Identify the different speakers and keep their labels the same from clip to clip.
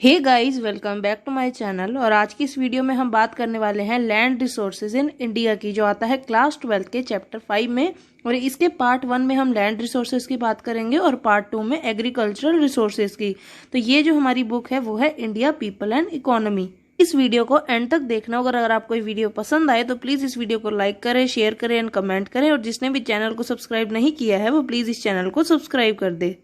Speaker 1: Hey guys, welcome back to my channel. और आज की इस वीडियो में हम बात करने वाले हैं लैंड रिसोर्सेज इन इंडिया की, जो आता है क्लास 12 के चैप्टर 5 में। और इसके पार्ट 1 में हम लैंड रिसोर्सेज की बात करेंगे और पार्ट 2 में एग्रीकल्चरल रिसोर्सेज की। तो ये जो हमारी बुक है वो है इंडिया पीपल एंड इकोनॉमी। इस वीडियो को एंड तक देखना होगा। अगर आपको ये वीडियो पसंद आए तो प्लीज इस वीडियो को लाइक करें, शेयर करें एंड कमेंट करें। और जिसने भी चैनल को सब्सक्राइब नहीं किया है वो प्लीज इस चैनल को सब्सक्राइब कर दे।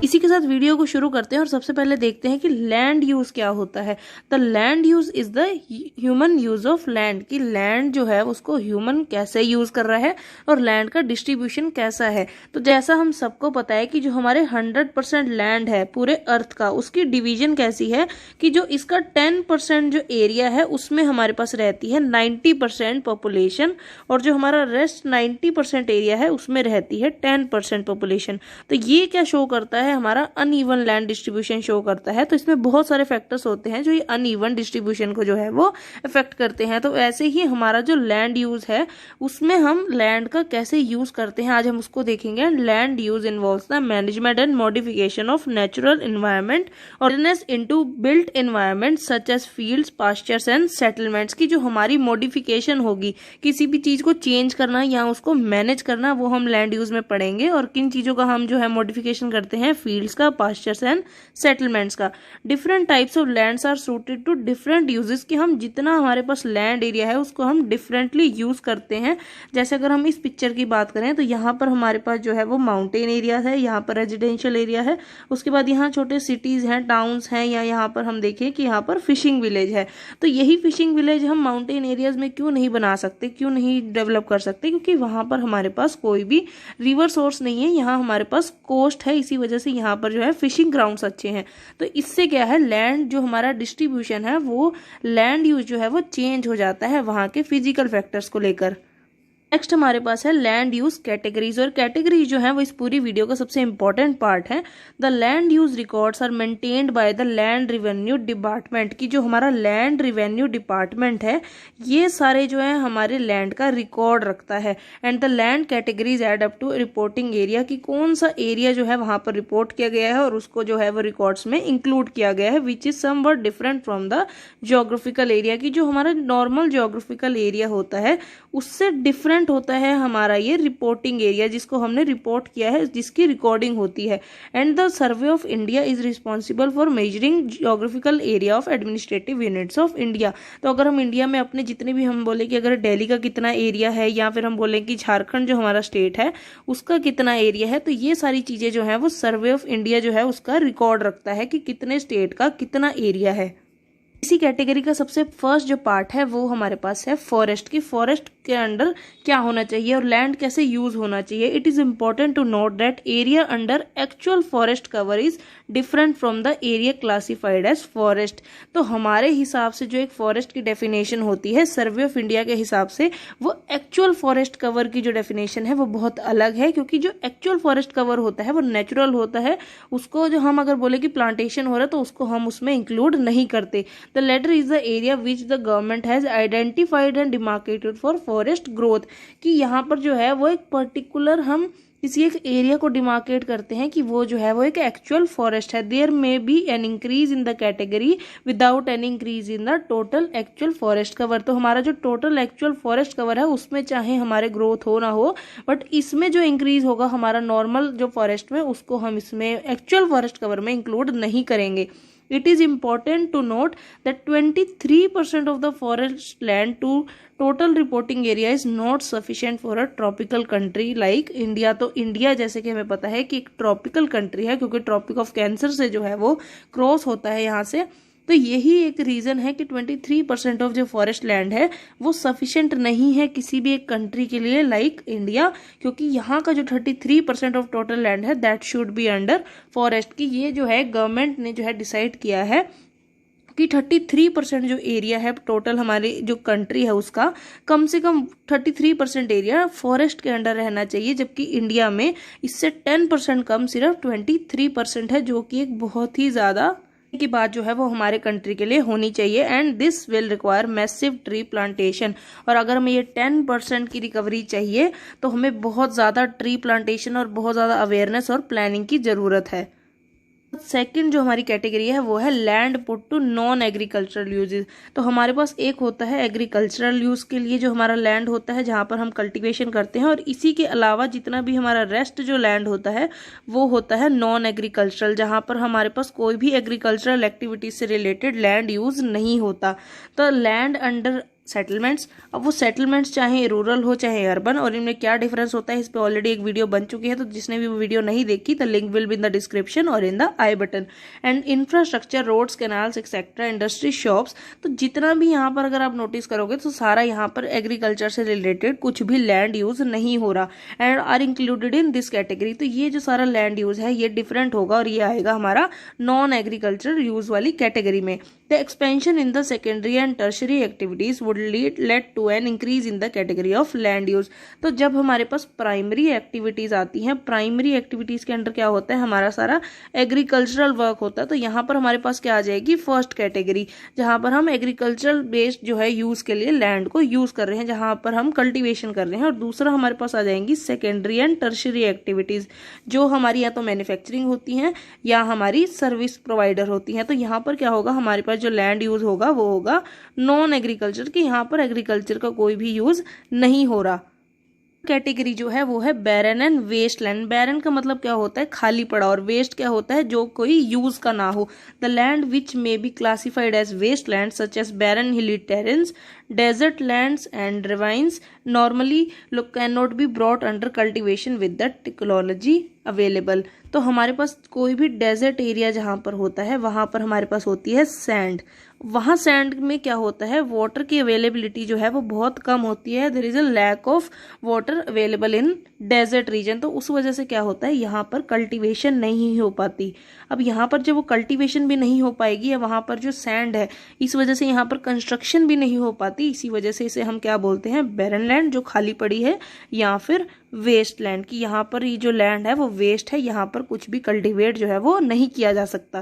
Speaker 1: इसी के साथ वीडियो को शुरू करते हैं और सबसे पहले देखते हैं कि लैंड यूज क्या होता है। The land use is the human use of land, कि लैंड जो है उसको ह्यूमन कैसे यूज कर रहा है और लैंड का डिस्ट्रीब्यूशन कैसा है। तो जैसा हम सबको पता है कि जो हमारे 100% लैंड है पूरे अर्थ का, उसकी डिवीजन कैसी है कि जो इसका 10% जो एरिया है उसमें हमारे पास रहती है 90% पॉपुलेशन, और जो हमारा रेस्ट 90% एरिया है उसमें रहती है 10% पॉपुलेशन। तो ये क्या शो करता है, हमारा अनइवन लैंड डिस्ट्रीब्यूशन शो करता है। तो इसमें बहुत सारे फैक्टर्स होते हैं जो ये अनइवन डिस्ट्रीब्यूशन को जो है वो इफेक्ट करते हैं। तो ऐसे ही हमारा जो लैंड यूज है उसमें हम लैंड का कैसे यूज करते हैं आज हम उसको देखेंगे। Land use involves the management and modification of natural environment or into built environment such as fields, pastures and settlements. की जो हमारी मॉडिफिकेशन होगी, किसी भी चीज को चेंज करना या उसको मैनेज करना, वो हम लैंड यूज में पढ़ेंगे। और किन चीजों का हम जो है मॉडिफिकेशन करते हैं, फील्ड्स का, पास्चर्स एंड सेटलमेंट्स का। Different types of lands are suited to different uses, कि हम जितना हमारे पास लैंड एरिया है उसको हम डिफरेंटली यूज करते हैं। जैसे अगर हम इस पिक्चर की बात करें तो यहाँ पर हमारे पास जो है वो माउंटेन एरिया है, यहाँ पर रेजिडेंशियल एरिया है, उसके बाद यहाँ छोटे सिटीज हैं, टाउन्स हैं, या यहाँ पर हम देखें कि यहाँ पर फिशिंग विलेज है। तो यही फिशिंग विलेज हम माउंटेन एरियाज में क्यों नहीं बना सकते, क्यों नहीं डेवलप कर सकते, क्योंकि वहां पर हमारे पास कोई भी रिवर सोर्स नहीं है, यहाँ हमारे पास कोस्ट है, इसी वजह से यहाँ पर जो है फिशिंग ग्राउंड्स अच्छे हैं। तो इससे क्या है, लैंड जो हमारा डिस्ट्रीब्यूशन है वो लैंड यूज जो है वो चेंज हो जाता है वहां के फिजिकल फैक्टर्स को लेकर। नेक्स्ट हमारे पास है लैंड यूज कैटेगरीज, और कैटेगरीज जो है वो इस पूरी वीडियो का सबसे इंपॉर्टेंट पार्ट है। The land use records are maintained by the land revenue department, की जो हमारा लैंड रिवेन्यू डिपार्टमेंट है ये सारे जो है हमारे लैंड का रिकॉर्ड रखता है। And the land categories add up to reporting area, की कौन सा एरिया जो है वहां पर रिपोर्ट किया गया है और उसको जो है वो रिकॉर्ड्स में इंक्लूड किया गया है, which is somewhat different from the geographical area, की जो हमारा नॉर्मल ज्योग्राफिकल एरिया होता है उससे डिफरेंट होता है हमारा ये रिपोर्टिंग एरिया, जिसको हमने रिपोर्ट किया है, जिसकी रिकॉर्डिंग होती है। And the survey of India is responsible for measuring geographical area of administrative units of India. तो अगर हम इंडिया में अपने जितने भी हम बोले कि अगर दिल्ली का कितना एरिया है, या फिर हम बोले कि झारखंड जो हमारा स्टेट है उसका कितना एरिया है, तो ये सारी चीजें जो है वो सर्वे ऑफ इंडिया जो है उसका रिकॉर्ड रखता है कि कितने स्टेट का कितना एरिया है। इसी कैटेगरी का सबसे फर्स्ट जो पार्ट है वो हमारे पास है फॉरेस्ट की। फॉरेस्ट के अंडर क्या होना चाहिए और लैंड कैसे यूज होना चाहिए। It is important to note that area under actual forest cover is different from the area classified as forest. तो हमारे हिसाब से जो एक फॉरेस्ट की डेफिनेशन होती है सर्वे ऑफ इंडिया के हिसाब से, वो एक्चुअल फॉरेस्ट कवर की जो डेफिनेशन है वो बहुत अलग है, क्योंकि जो एक्चुअल फॉरेस्ट कवर होता है वो नेचुरल होता है। उसको जो हम अगर बोले कि प्लांटेशन हो रहा है तो उसको हम उसमें इंक्लूड नहीं करते। The latter is the area which the government has identified and demarcated for forest growth, कि यहाँ पर जो है वो एक पर्टिकुलर हम किसी एक एरिया को डिमार्केट करते हैं कि वो जो है वो एक एक्चुअल फॉरेस्ट है। There may be an increase in the category without an increase in the total actual forest cover. तो हमारा जो टोटल एक्चुअल फॉरेस्ट कवर है उसमें चाहे हमारे ग्रोथ हो ना हो, बट इसमें जो इंक्रीज होगा हमारा नॉर्मल जो फॉरेस्ट में, उसको हम इसमें एक्चुअल फॉरेस्ट कवर में इंक्लूड नहीं करेंगे। It is important to note that 23% of the forest land to total reporting area is not sufficient for a tropical country like India। तो इंडिया जैसे कि हमें पता है कि एक ट्रॉपिकल कंट्री है, क्योंकि ट्रॉपिक ऑफ कैंसर से जो है वो क्रॉस होता है यहाँ से। तो यही एक रीजन है कि 23% ऑफ जो फॉरेस्ट लैंड है वो सफिशिएंट नहीं है किसी भी एक कंट्री के लिए लाइक इंडिया, क्योंकि यहाँ का जो 33% ऑफ टोटल लैंड है that should be under forest. की ये जो है गवर्नमेंट ने जो है डिसाइड किया है कि 33% जो एरिया है टोटल हमारी जो कंट्री है उसका कम से कम 33% एरिया फॉरेस्ट के अंडर रहना चाहिए, जबकि इंडिया में इससे 10% कम सिर्फ 23% है, जो कि एक बहुत ही ज्यादा की बात जो है वो हमारे कंट्री के लिए होनी चाहिए and this will require massive tree plantation. और अगर हमें ये 10% की रिकवरी चाहिए तो हमें बहुत ज़्यादा ट्री प्लांटेशन और बहुत ज़्यादा अवेयरनेस और प्लानिंग की ज़रूरत है। सेकंड जो हमारी कैटेगरी है वो है land put to non agricultural uses. तो हमारे पास एक होता है एग्रीकल्चरल यूज के लिए जो हमारा लैंड होता है जहाँ पर हम कल्टीवेशन करते हैं, और इसी के अलावा जितना भी हमारा रेस्ट जो लैंड होता है वो होता है नॉन एग्रीकल्चरल, जहाँ पर हमारे पास कोई भी एग्रीकल्चरल एक्टिविटीज से रिलेटेड लैंड यूज नहीं होता। तो लैंड अंडर सेटलमेंट्स, अब वो सेटलमेंट्स चाहे रूरल हो चाहे अर्बन, और इनमें क्या डिफरेंस होता है इस पे ऑलरेडी एक वीडियो बन चुकी है, तो जिसने भी वो वीडियो नहीं देखी the link will be in the description और in the i button. And infrastructure, roads, canals etcetera, industry, shops, तो जितना भी यहाँ पर अगर आप नोटिस करोगे तो सारा यहाँ पर एग्रीकल्चर से रिलेटेड कुछ भी लैंड यूज नहीं हो रहा and are included in this category. तो ये जो सारा लैंड यूज है ये डिफरेंट होगा और ये आएगा हमारा नॉन एग्रीकल्चर यूज वाली कैटेगरी में। The expansion in the secondary and tertiary activities would lead to an increase in the category of land use. तो जब हमारे पास प्राइमरी एक्टिविटीज आती हैं, प्राइमरी एक्टिविटीज के अंडर क्या होता है, हमारा सारा एग्रीकल्चरल वर्क होता है, तो यहाँ पर हमारे पास क्या आ जाएगी, फर्स्ट कैटेगरी, जहाँ पर हम एग्रीकल्चरल बेस्ड जो है यूज के लिए लैंड को यूज कर रहे हैं, जहाँ पर हम कल्टीवेशन कर रहे हैं। और दूसरा हमारे पास आ जाएंगी सेकेंडरी एंड टर्शरी एक्टिविटीज, जो हमारी या तो मैन्युफैक्चरिंग होती हैं या हमारी सर्विस प्रोवाइडर होती हैं। तो यहाँ पर क्या होगा, हमारे पास जो लैंड यूज होगा वो होगा नॉन एग्रीकल्चर, की यहाँ पर एग्रीकल्चर का कोई भी यूज नहीं हो रहा। कैटेगरी जो है वो है बैरन एंड वेस्ट लैंड। बैरन का मतलब क्या होता है, खाली पड़ा, और वेस्ट क्या होता है, जो कोई यूज का ना हो। The land which may be classified as waste land such as barren hilly terrains, desert lands and ravines normally cannot be brought under cultivation with the technology available। तो हमारे पास कोई भी डेजर्ट एरिया जहाँ पर होता है वहाँ पर हमारे पास होती है सैंड। वहाँ सैंड में क्या होता है, वाटर की अवेलेबिलिटी जो है वो बहुत कम होती है, there is a lack of water available in desert region. तो उस वजह से क्या होता है, यहाँ पर कल्टीवेशन नहीं हो पाती। अब यहाँ पर जब वो कल्टीवेशन भी नहीं हो पाएगी या वहाँ पर जो सैंड है इस वजह से यहाँ पर कंस्ट्रक्शन भी नहीं हो पाती, इसी वजह से इसे हम क्या बोलते हैं, बैरन लैंड, जो खाली पड़ी है, या फिर वेस्ट लैंड, की यहाँ पर ये जो लैंड है वो वेस्ट है, यहाँ पर कुछ भी कल्टीवेट जो है वो नहीं किया जा सकता।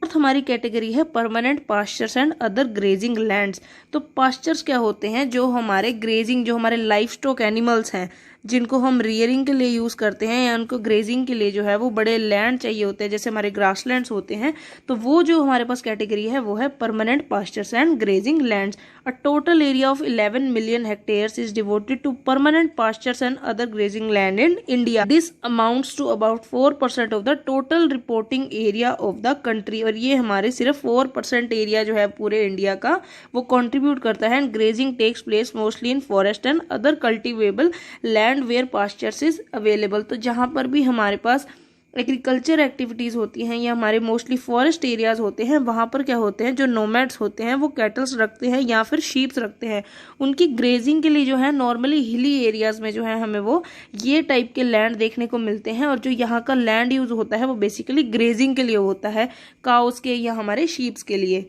Speaker 1: फोर्थ हमारी कैटेगरी है permanent pastures and other grazing lands. तो पास्चर्स क्या होते हैं, जो हमारे ग्रेजिंग, जो हमारे लाइफ स्टॉक एनिमल्स हैं जिनको हम रियरिंग के लिए यूज करते हैं या उनको ग्रेजिंग के लिए जो है वो बड़े लैंड चाहिए होते हैं, जैसे हमारे ग्रासलैंड्स होते हैं, तो वो जो हमारे पास कैटेगरी है वो है permanent pastures and grazing lands. A total area of 11 million hectares is devoted to permanent pastures and other grazing land in India. This amounts to about 4% of the total reporting area of the country. और ये हमारे सिर्फ 4% area जो है पूरे India का वो contribute करता है। And grazing takes place mostly in forest and other cultivable land where pastures is available. तो जहां पर भी हमारे पास एग्रीकल्चर एक्टिविटीज होती हैं या हमारे मोस्टली फॉरेस्ट एरियाज होते हैं, वहां पर क्या होते हैं, जो नोमैड्स होते हैं वो कैटल्स रखते हैं या फिर शीप्स रखते हैं। उनकी ग्रेजिंग के लिए जो है नॉर्मली हिली एरियाज में जो है हमें वो ये टाइप के लैंड देखने को मिलते हैं। और जो यहाँ का लैंड यूज होता है वो बेसिकली ग्रेजिंग के लिए होता है, काउस के या हमारे शीप्स के लिए।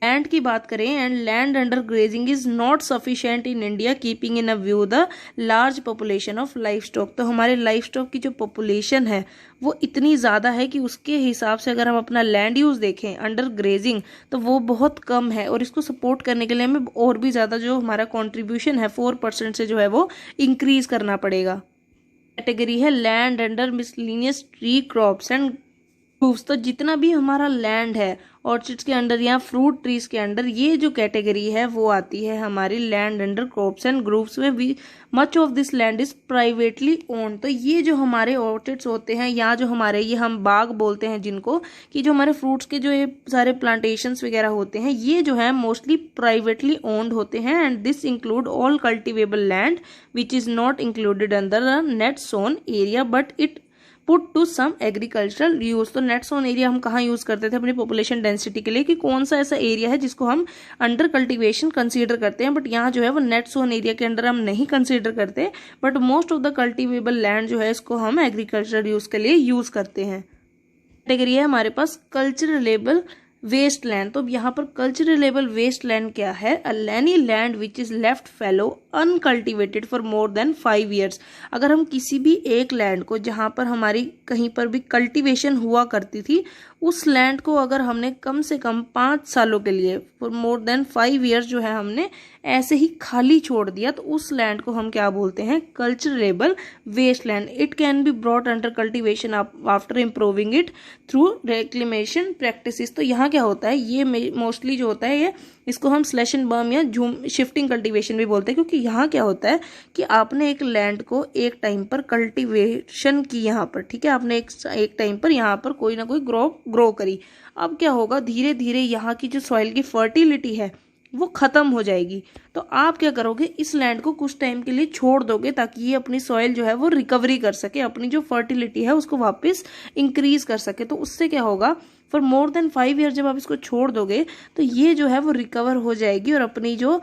Speaker 1: लैंड की बात करें, and land under grazing is not sufficient in India keeping in a view the large population of life stock. तो हमारे लाइफ स्टॉक की जो पॉपुलेशन है वो इतनी ज़्यादा है कि उसके हिसाब से अगर हम अपना लैंड यूज़ देखें अंडर ग्रेजिंग तो वो बहुत कम है, और इसको सपोर्ट करने के लिए हमें और भी ज़्यादा जो हमारा कॉन्ट्रीब्यूशन है 4% से जो है वो इंक्रीज करना पड़ेगा। कैटेगरी है land under miscellaneous tree crops and groves. तो जितना भी हमारा लैंड है ऑर्चिड्स के अंडर या फ्रूट ट्रीज के अंडर, ये जो कैटेगरी है वो आती है हमारी land under crops and groves में। भी much of this land is privately owned. तो ये जो हमारे ऑर्चिड्स होते हैं या जो हमारे ये हम बाग बोलते हैं जिनको, कि जो हमारे फ्रूट्स के जो ये सारे प्लांटेशंस वगैरह होते हैं ये जो है मोस्टली प्राइवेटली ओन्ड होते हैं। And this include all cultivable land which is not included under the net sown area but it put to some agricultural use. तो नेट सोन एरिया हम कहाँ यूज करते थे अपनी पॉपुलेशन डेंसिटी के लिए, कि कौन सा ऐसा एरिया है जिसको हम अंडर कल्टीवेशन कंसीडर करते हैं, बट यहाँ जो है वो नेट सोन एरिया के अंडर हम नहीं कंसीडर करते, but most of the cultivable land जो है इसको हम एग्रीकल्चरल यूज के लिए यूज करते हैं। कैटेगरी है हमारे पास कल्चरलेबल वेस्ट लैंड। तो यहाँ पर कल्चरलेबल वेस्ट लैंड क्या है, any land which is left fallow uncultivated for more than 5 years। अगर हम किसी भी एक लैंड को जहाँ पर हमारी कहीं पर भी कल्टीवेशन हुआ करती थी उस लैंड को अगर हमने कम से कम 5 सालों के लिए, फॉर मोर देन 5 ईयर्स जो है हमने ऐसे ही खाली छोड़ दिया, तो उस लैंड को हम क्या बोलते हैं, culturable waste land. It can be brought under cultivation after improving it through reclamation practices. तो यहाँ क्या होता है, ये मोस्टली जो होता है ये, इसको हम स्लैश एंड बर्न या झूम शिफ्टिंग कल्टीवेशन भी बोलते हैं, क्योंकि यहाँ क्या होता है कि आपने एक लैंड को एक टाइम पर कल्टीवेशन की, यहाँ पर ठीक है, आपने एक टाइम पर यहाँ पर कोई ना कोई ग्रो करी। अब क्या होगा, धीरे धीरे यहाँ की जो सॉइल की फर्टिलिटी है वो खत्म हो जाएगी। तो आप क्या करोगे, इस लैंड को कुछ टाइम के लिए छोड़ दोगे ताकि ये अपनी सॉइल जो है वो रिकवरी कर सके, अपनी जो फर्टिलिटी है उसको वापस इंक्रीज कर सके। तो उससे क्या होगा, फॉर मोर देन 5 ईयर जब आप इसको छोड़ दोगे तो ये जो है वो रिकवर हो जाएगी और अपनी जो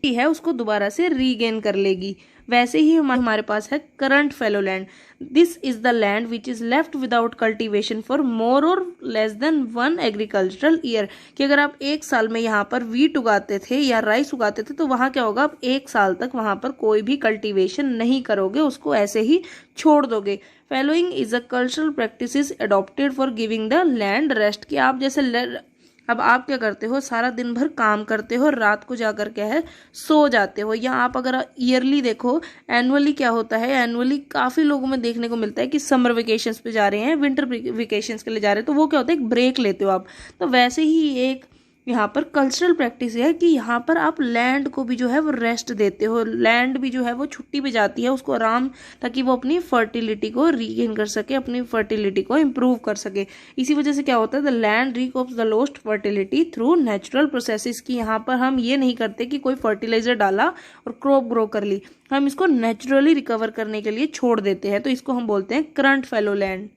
Speaker 1: है उसको दोबारा से रीगेन कर लेगी। वैसे ही हमारे पास है current fallow land. This is the land which is left without cultivation for more और लेस देन 1 एग्रीकल्चरल ईयर। कि अगर आप एक साल में यहाँ पर वीट उगाते थे या राइस उगाते थे, तो वहां क्या होगा, आप एक साल तक वहां पर कोई भी कल्टीवेशन नहीं करोगे, उसको ऐसे ही छोड़ दोगे। Fallowing is a cultural practice adopted for giving the land rest. कि आप जैसे अब आप क्या करते हो, सारा दिन भर काम करते हो, रात को जाकर क्या है सो जाते हो। या आप अगर ईयरली देखो, एनुअली क्या होता है, एनुअली काफी लोगों में देखने को मिलता है कि समर वेकेशंस पे जा रहे हैं, विंटर वेकेशंस के लिए जा रहे हैं, तो वो क्या होता है, एक ब्रेक लेते हो आप। तो वैसे ही एक यहाँ पर कल्चरल प्रैक्टिस है कि यहाँ पर आप लैंड को भी जो है वो रेस्ट देते हो, लैंड भी जो है वो छुट्टी पे जाती है, उसको आराम, ताकि वो अपनी फर्टिलिटी को रीगेन कर सके, अपनी फर्टिलिटी को इम्प्रूव कर सके। इसी वजह से क्या होता है, the land recoups the lost fertility through natural processes. की यहाँ पर हम ये नहीं करते कि कोई फर्टिलाइजर डाला और क्रॉप ग्रो कर ली, हम इसको नेचुरली रिकवर करने के लिए छोड़ देते हैं। तो इसको हम बोलते हैं करंट फैलो लैंड।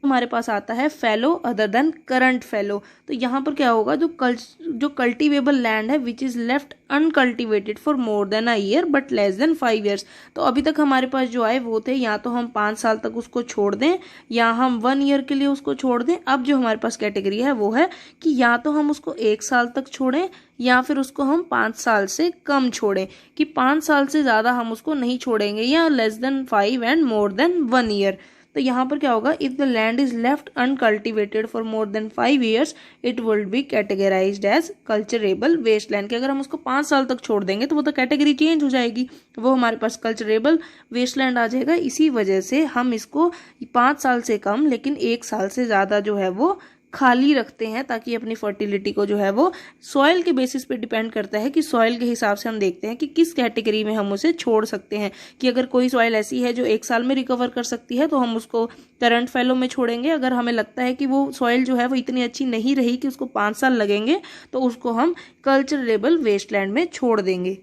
Speaker 1: हमारे पास आता है फैलो अदर देन करंट फैलो। तो यहाँ पर क्या होगा, जो कल्टीवेबल लैंड है विच is left uncultivated for more then a year but less than 5 years. तो अभी तक हमारे पास जो आए वो थे, या तो हम 5 साल तक उसको छोड़ दें या हम 1 ईयर के लिए उसको छोड़ दें। अब जो हमारे पास कैटेगरी है वो है कि या तो हम उसको 1 साल तक छोड़ें या फिर उसको हम 5 साल से कम छोड़ें। कि 5 साल से ज़्यादा हम उसको नहीं छोड़ेंगे, या less than 5 and more than 1 year. तो यहाँ पर क्या होगा, if the land is left uncultivated for more than 5 years it will be categorised as culturable waste land. कि अगर हम उसको 5 साल तक छोड़ देंगे तो वो तो कैटेगरी चेंज हो जाएगी, वो हमारे पास कल्चरेबल वेस्ट लैंड आ जाएगा। इसी वजह से हम इसको 5 साल से कम लेकिन 1 साल से ज़्यादा जो है वो खाली रखते हैं, ताकि अपनी फर्टिलिटी को जो है वो सॉइल के बेसिस पे डिपेंड करता है कि सॉइल के हिसाब से हम देखते हैं कि किस कैटेगरी में हम उसे छोड़ सकते हैं। कि अगर कोई सॉइल ऐसी है जो 1 साल में रिकवर कर सकती है तो हम उसको करंट फैलो में छोड़ेंगे। अगर हमें लगता है कि वो सॉइल जो है वो इतनी अच्छी नहीं रही कि उसको 5 साल लगेंगे, तो उसको हम कल्चरेबल वेस्टलैंड में छोड़ देंगे।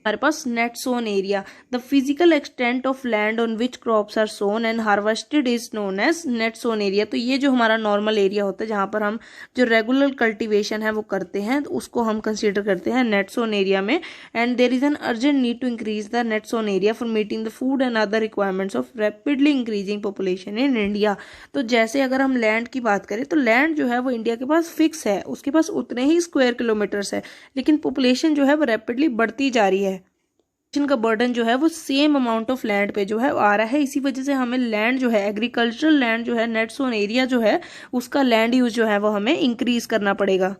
Speaker 1: हमारे पास net sown area, the physical extent of land on which crops are sown and harvested is known as net sown area. तो ये जो हमारा नॉर्मल एरिया होता है जहाँ पर हम जो रेगुलर कल्टीवेशन है वो करते हैं, तो उसको हम कंसीडर करते हैं नेट सोन एरिया में। And there is an urgent need to increase the net sown area for meeting the food and other requirements of rapidly increasing population in India. तो जैसे अगर हम लैंड की बात करें तो लैंड जो है वो इंडिया के पास फिक्स है, उसके पास उतने ही स्क्वायर किलोमीटर्स है, लेकिन पॉपुलेशन जो है वो रैपिडली बढ़ती जा रही है। का बर्डन जो है वो सेम अमाउंट ऑफ लैंड पे जो है आ रहा है। इसी वजह से हमें लैंड जो है, एग्रीकल्चरल लैंड जो है, नेट सोन एरिया जो है, उसका लैंड यूज जो है वो हमें इंक्रीज करना पड़ेगा।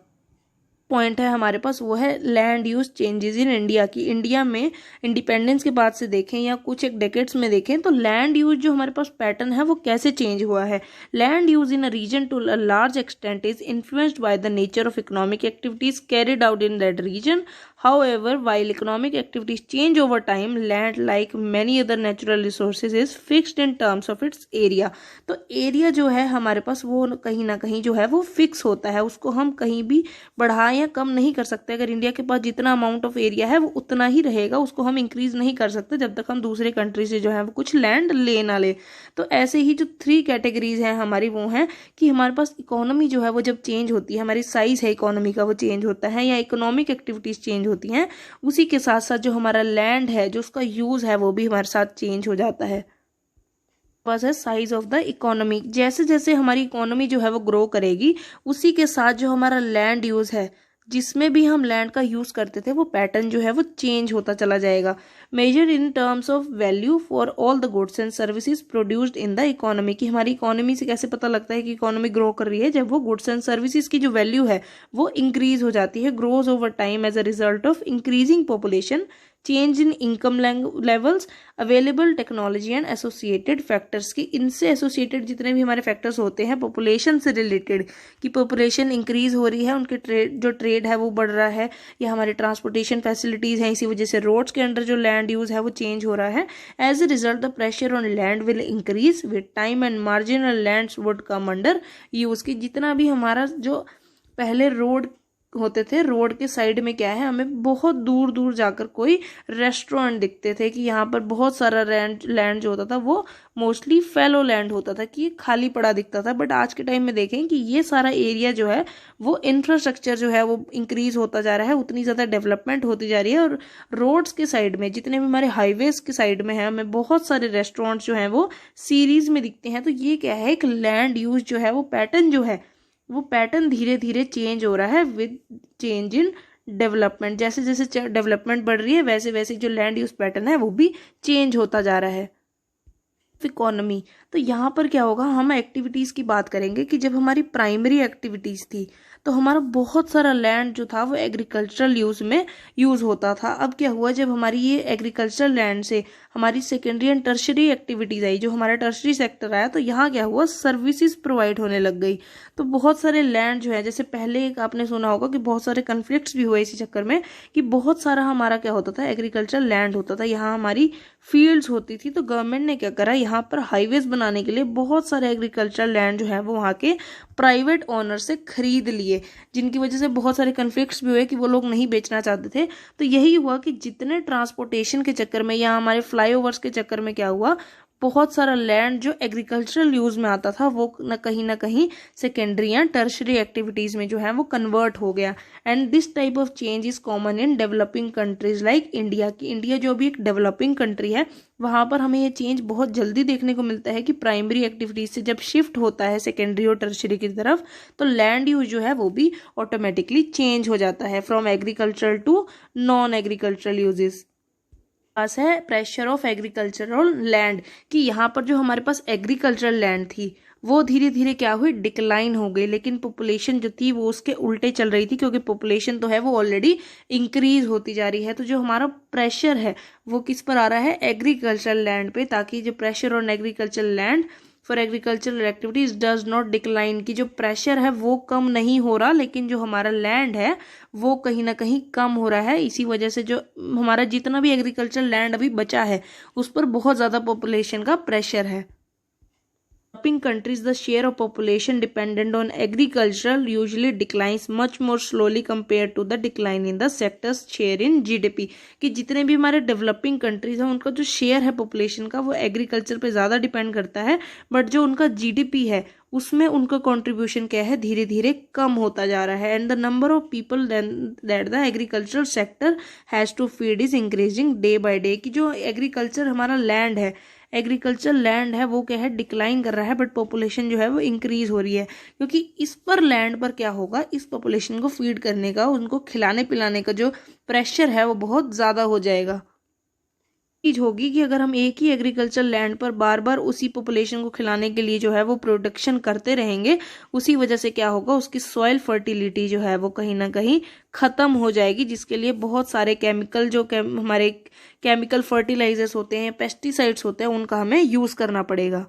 Speaker 1: पॉइंट है हमारे पास वो है land use changes in India. की इंडिया में इंडिपेंडेंस के बाद से देखें या कुछ एक डेकेड्स में देखें तो लैंड यूज जो हमारे पास पैटर्न है वो कैसे चेंज हुआ है। Land use in a region to a large extent is influenced by the nature of economic activities carried out in that region. However, while economic activities change over time, land, like many other natural resources, is fixed in terms of its area. तो area जो है हमारे पास वो कहीं ना कहीं जो है वो फिक्स होता है, उसको हम कहीं भी बढ़ा या कम नहीं कर सकते। अगर इंडिया के पास जितना अमाउंट ऑफ एरिया है वो उतना ही रहेगा, उसको हम इंक्रीज नहीं कर सकते जब तक हम दूसरे कंट्री से जो है वो कुछ लैंड ले ना ले। तो ऐसे ही जो 3 कैटेगरीज हैं हमारी वो हैं कि हमारे पास इकोनॉमी जो है वो जब चेंज होती है, हमारी साइज है इकोनॉमी का वो चेंज होता है, या इकोनॉमिक एक्टिविटीज चेंज होती हैं, उसी के साथ साथ जो हमारा लैंड है, जो उसका यूज है, वो भी हमारे साथ चेंज हो जाता है। बस है साइज ऑफ द इकोनॉमी। जैसे जैसे हमारी इकोनॉमी जो है वो ग्रो करेगी, उसी के साथ जो हमारा लैंड यूज है, जिसमें भी हम लैंड का यूज़ करते थे वो पैटर्न जो है वो चेंज होता चला जाएगा। Measure in terms of value for all the goods and services produced in the economy, कि हमारी इकोनॉमी से कैसे पता लगता है कि इकोनॉमी ग्रो कर रही है, जब वो गुड्स एंड सर्विसेज की जो वैल्यू है वो इंक्रीज हो जाती है, grows over time as a result of increasing population, change in income levels, available technology and associated factors, की इनसे एसोसिएटेड जितने भी हमारे फैक्टर्स होते हैं पॉपुलेशन से रिलेटेड, कि पॉपुलेशन इंक्रीज हो रही है, उनके ट्रेड है वो बढ़ रहा है, या हमारे ट्रांसपोर्टेशन फैसिलिटीज हैं, इसी वजह से रोड्स के अंडर जो लैंड यूज है वो चेंज हो रहा है। As a result the pressure on land will increase with time and marginal lands would come under use, की जितना भी हमारा जो पहले रोड होते थे, रोड के साइड में क्या है, हमें बहुत दूर दूर जाकर कोई रेस्टोरेंट दिखते थे, कि यहाँ पर बहुत सारा लैंड जो होता था वो मोस्टली फैलो लैंड होता था, कि खाली पड़ा दिखता था। बट आज के टाइम में देखें कि ये सारा एरिया जो है वो इंफ्रास्ट्रक्चर जो है वो इंक्रीज होता जा रहा है, उतनी ज़्यादा डेवलपमेंट होती जा रही है, और रोड्स के साइड में जितने भी हमारे हाईवेज के साइड में है हमें बहुत सारे रेस्टोरेंट्स जो हैं वो सीरीज में दिखते हैं। तो ये क्या है, एक लैंड यूज जो है वो पैटर्न जो है वो पैटर्न धीरे धीरे चेंज हो रहा है विद चेंज इन डेवलपमेंट, जैसे जैसे डेवलपमेंट बढ़ रही है वैसे वैसे जो लैंड यूज पैटर्न है वो भी चेंज होता जा रहा है। इकोनॉमी, तो यहाँ पर क्या होगा, हम एक्टिविटीज़ की बात करेंगे कि जब हमारी प्राइमरी एक्टिविटीज़ थी तो हमारा बहुत सारा लैंड जो था वो एग्रीकल्चरल यूज़ में यूज़ होता था। अब क्या हुआ, जब हमारी ये एग्रीकल्चरल लैंड से हमारी सेकेंडरी एंड टर्शरी एक्टिविटीज़ आई, जो हमारा टर्शरी सेक्टर आया, तो यहाँ क्या हुआ, सर्विसेज प्रोवाइड होने लग गई। तो बहुत सारे लैंड जो है, जैसे पहले एक आपने सुना होगा कि बहुत सारे कन्फ्लिक्ट्स भी हुए इसी चक्कर में, कि बहुत सारा हमारा क्या होता था, एग्रीकल्चर लैंड होता था, यहाँ हमारी फील्ड्स होती थी। तो गवर्नमेंट ने क्या करा, यहाँ पर हाईवेज बनाने के लिए बहुत सारे एग्रीकल्चर लैंड जो है वो वहाँ के प्राइवेट ओनर से खरीद लिए, जिनकी वजह से बहुत सारे कन्फ्लिक्ट्स भी हुए कि वो लोग नहीं बेचना चाहते थे। तो यही हुआ कि जितने ट्रांसपोर्टेशन के चक्कर में या हमारे फ्लाईओवर्स के चक्कर में क्या हुआ, बहुत सारा लैंड जो एग्रीकल्चरल यूज में आता था वो न कहीं सेकेंडरी या टर्शरी एक्टिविटीज में जो है वो कन्वर्ट हो गया। And this type of change is common in developing countries like India, की इंडिया जो भी एक डेवलपिंग कंट्री है वहां पर हमें ये चेंज बहुत जल्दी देखने को मिलता है कि प्राइमरी एक्टिविटीज से जब शिफ्ट होता है सेकेंडरी और टर्शरी की तरफ, तो लैंड यूज जो है वो भी ऑटोमेटिकली चेंज हो जाता है from agricultural to non agricultural uses. पास है प्रेशर ऑफ एग्रीकल्चरल लैंड, कि यहाँ पर जो हमारे पास एग्रीकल्चरल लैंड थी वो धीरे धीरे क्या हुई, डिक्लाइन हो गई, लेकिन पॉपुलेशन जो थी वो उसके उल्टे चल रही थी, क्योंकि पॉपुलेशन तो है वो ऑलरेडी इंक्रीज होती जा रही है। तो जो हमारा प्रेशर है वो किस पर आ रहा है, एग्रीकल्चरल लैंड पे, ताकि जो pressure on agricultural land for agricultural activities does not decline, की जो प्रेशर है वो कम नहीं हो रहा, लेकिन जो हमारा लैंड है वो कहीं ना कहीं कम हो रहा है। इसी वजह से जो हमारा जितना भी एग्रीकल्चरल लैंड अभी बचा है उस पर बहुत ज़्यादा पॉपुलेशन का प्रेशर है। Developing countries, the share of population dependent on agriculture usually declines much more slowly compared to the decline in the sector's share in GDP, कि जितने भी हमारे डेवलपिंग कंट्रीज हैं उनका जो शेयर है पॉपुलेशन का वो एग्रीकल्चर पे ज़्यादा डिपेंड करता है, बट जो उनका GDP है उसमें उनका कंट्रीब्यूशन क्या है, धीरे धीरे कम होता जा रहा है। And the number of people that the agricultural sector has to feed is increasing day by day, कि जो एग्रीकल्चर हमारा लैंड है, एग्रीकल्चर लैंड है वो क्या है, डिक्लाइन कर रहा है, बट पॉपुलेशन जो है वो इंक्रीज हो रही है, क्योंकि इस पर लैंड पर क्या होगा, इस पॉपुलेशन को फीड करने का, उनको खिलाने पिलाने का जो प्रेशर है वो बहुत ज़्यादा हो जाएगा। चीज होगी कि अगर हम एक ही एग्रीकल्चर लैंड पर बार बार उसी पॉपुलेशन को खिलाने के लिए जो है वो प्रोडक्शन करते रहेंगे, उसी वजह से क्या होगा, उसकी सॉइल फर्टिलिटी जो है वो कहीं ना कहीं खत्म हो जाएगी, जिसके लिए बहुत सारे केमिकल जो हमारे केमिकल फर्टिलाइजर्स होते हैं, पेस्टिसाइड्स होते हैं, उनका हमें यूज करना पड़ेगा।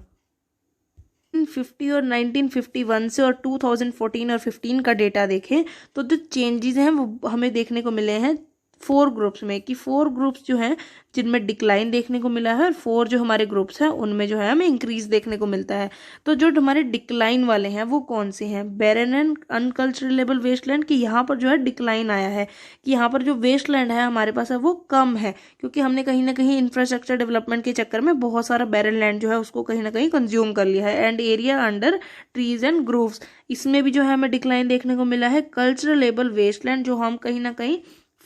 Speaker 1: 1950 और 1951 से और 2014 और 15 का डेटा देखें तो जो चेंजेस हैं वो हमें देखने को मिले हैं 4 ग्रुप्स में, कि 4 ग्रुप्स जो हैं जिनमें डिक्लाइन देखने को मिला है और 4 जो हमारे ग्रुप्स हैं उनमें जो है हमें इंक्रीज देखने को मिलता है। तो जो हमारे डिक्लाइन वाले हैं वो कौन से हैं, बैरन एंड अनकल्चरेबल वेस्टलैंड, की यहाँ पर जो है डिक्लाइन आया है, कि यहाँ पर जो वेस्टलैंड है हमारे पास है वो कम है, क्योंकि हमने कहीं ना कहीं इंफ्रास्ट्रक्चर डेवलपमेंट के चक्कर में बहुत सारा बैरन लैंड जो है उसको कहीं ना कहीं कंज्यूम कर लिया है। And area under trees and groves, इसमें भी जो है हमें डिक्लाइन देखने को मिला है। कल्चरलेबल वेस्टलैंड, जो हम कहीं ना कहीं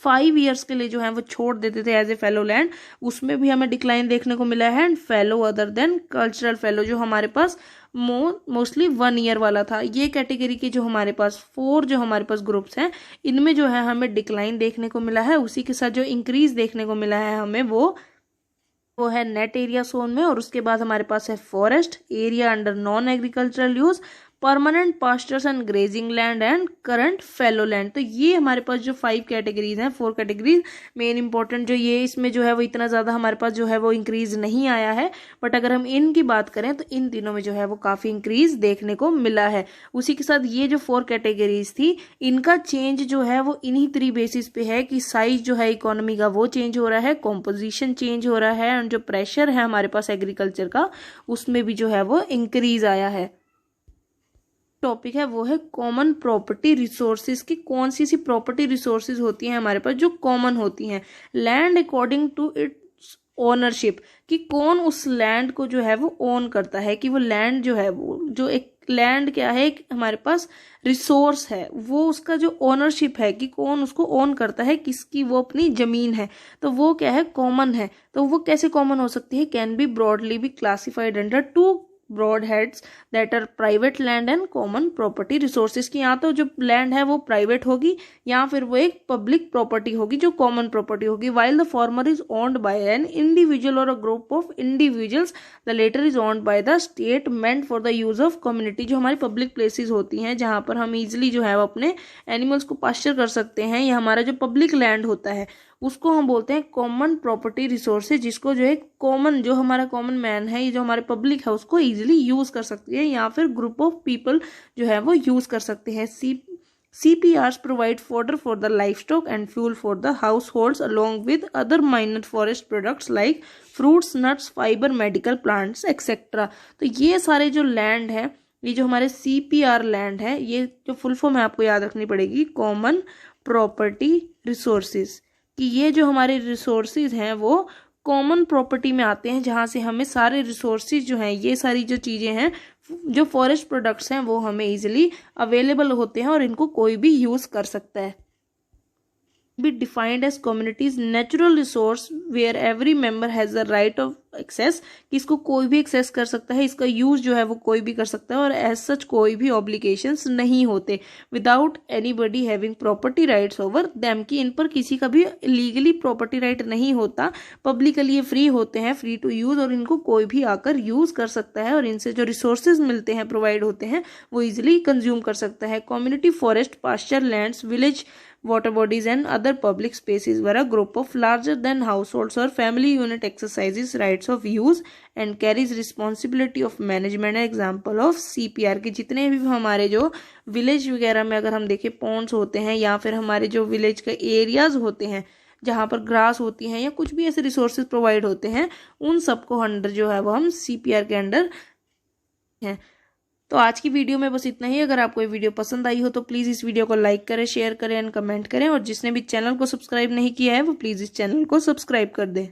Speaker 1: 5 ईयर्स के लिए जो है वो छोड़ देते थे एज ए फेलो लैंड, उसमें भी हमें डिक्लाइन देखने को मिला है। And fellow other than cultural fellow जो हमारे पास मोस्टली 1 ईयर वाला था। ये कैटेगरी के जो हमारे पास 4 जो हमारे पास ग्रुप्स हैं, इनमें जो है हमें डिक्लाइन देखने को मिला है। उसी के साथ जो इंक्रीज देखने को मिला है हमें वो है नेट एरिया जोन में। और उसके बाद हमारे पास है forest area under non agricultural use, permanent pastures and grazing land and current fellow land. तो ये हमारे पास जो 5 कैटेगरीज हैं, 4 कैटेगरीज मेन इंपॉर्टेंट जो ये इसमें जो है वो इतना ज़्यादा हमारे पास जो है वो इंक्रीज नहीं आया है। बट अगर हम इनकी बात करें तो इन तीनों में जो है वो काफ़ी इंक्रीज देखने को मिला है। उसी के साथ ये जो 4 कैटेगरीज थी, इनका चेंज जो है वो इन्हीं 3 बेसिस पे है कि साइज जो है इकोनॉमी का वो चेंज हो रहा है, कॉम्पोजिशन चेंज हो रहा है, और जो प्रेशर है हमारे पास एग्रीकल्चर का उसमें भी जो है वो इंक्रीज आया है। टॉपिक है वो है कॉमन प्रॉपर्टी रिसोर्सेज की कौन सी सी प्रॉपर्टी रिसोर्सेज होती हैं हमारे पास जो कॉमन होती हैं। Land according to its ownership, कि कौन उस लैंड को जो है वो ओन करता है, कि वो लैंड जो है वो जो एक लैंड क्या है, एक हमारे पास रिसोर्स है, वो उसका जो ओनरशिप है कि कौन उसको ओन करता है, किसकी वो अपनी जमीन है, तो वो क्या है कॉमन है। तो वो कैसे कॉमन हो सकती है, can be broadly be classified under 2 broad heads that are private land and common property resources की। यहाँ तो जो लैंड है वो प्राइवेट होगी या फिर वो एक पब्लिक प्रॉपर्टी होगी जो कॉमन प्रॉपर्टी होगी। While the former is owned by an individual or a group of individuals, the latter is owned by the state meant for the use of community. जो हमारी पब्लिक प्लेसेस होती हैं जहाँ पर हम इजिली जो है वो अपने एनिमल्स को पास्चर कर सकते हैं, या हमारा जो पब्लिक लैंड होता है उसको हम बोलते हैं कॉमन प्रॉपर्टी रिसोर्सेज, जिसको जो है कॉमन जो हमारा कॉमन मैन है, ये जो हमारे पब्लिक है उसको इजीली यूज कर सकती है, या फिर ग्रुप ऑफ पीपल जो है वो यूज कर सकते हैं। CPRs provide fodder for the livestock and fuel for the households along with other minor forest products like fruits, nuts, fiber, medical plants, etc. तो ये सारे जो लैंड है, ये जो हमारे CPR लैंड है, ये जो फुल फॉर्म है आपको याद रखनी पड़ेगी, कॉमन प्रॉपर्टी रिसोर्सेज, कि ये जो हमारे रिसोर्सेज हैं वो कॉमन प्रॉपर्टी में आते हैं, जहाँ से हमें सारे रिसोर्सेज जो हैं, ये सारी जो चीज़ें हैं, जो फॉरेस्ट प्रोडक्ट्स हैं, वो हमें इजीली अवेलेबल होते हैं और इनको कोई भी यूज़ कर सकता है। be defined as community's natural resource where every member has the right of access, कि इसको कोई भी एक्सेस कर सकता है, इसका यूज जो है वो कोई भी कर सकता है, और एज सच कोई भी ऑब्लिगेशंस नहीं होते without anybody having property rights over them, कि इन पर किसी का भी लीगली प्रॉपर्टी राइट नहीं होता, पब्लिकली ये फ्री होते हैं, फ्री टू यूज, और इनको कोई भी आकर यूज कर सकता है, और इनसे जो रिसोर्सेज मिलते हैं, प्रोवाइड होते हैं, वो इजिली कंज्यूम कर सकता है। Community forest, pasture lands, village water bodies and other public spaces where a group of larger than households or family unit exercises rights of use and carries responsibility of management। Example of CPR के जितने भी हमारे जो village वगैरह में अगर हम देखें पॉन्ड्स होते हैं, या फिर हमारे जो विलेज के एरियाज होते हैं जहाँ पर ग्रास होती हैं, या कुछ भी ऐसे रिसोर्सेज प्रोवाइड होते हैं, उन सबको अंडर जो है वो हम CPR के अंडर हैं। तो आज की वीडियो में बस इतना ही। अगर आपको ये वीडियो पसंद आई हो तो प्लीज़ इस वीडियो को लाइक करें, शेयर करें एंड कमेंट करें, और जिसने भी चैनल को सब्सक्राइब नहीं किया है वो प्लीज़ इस चैनल को सब्सक्राइब कर दें।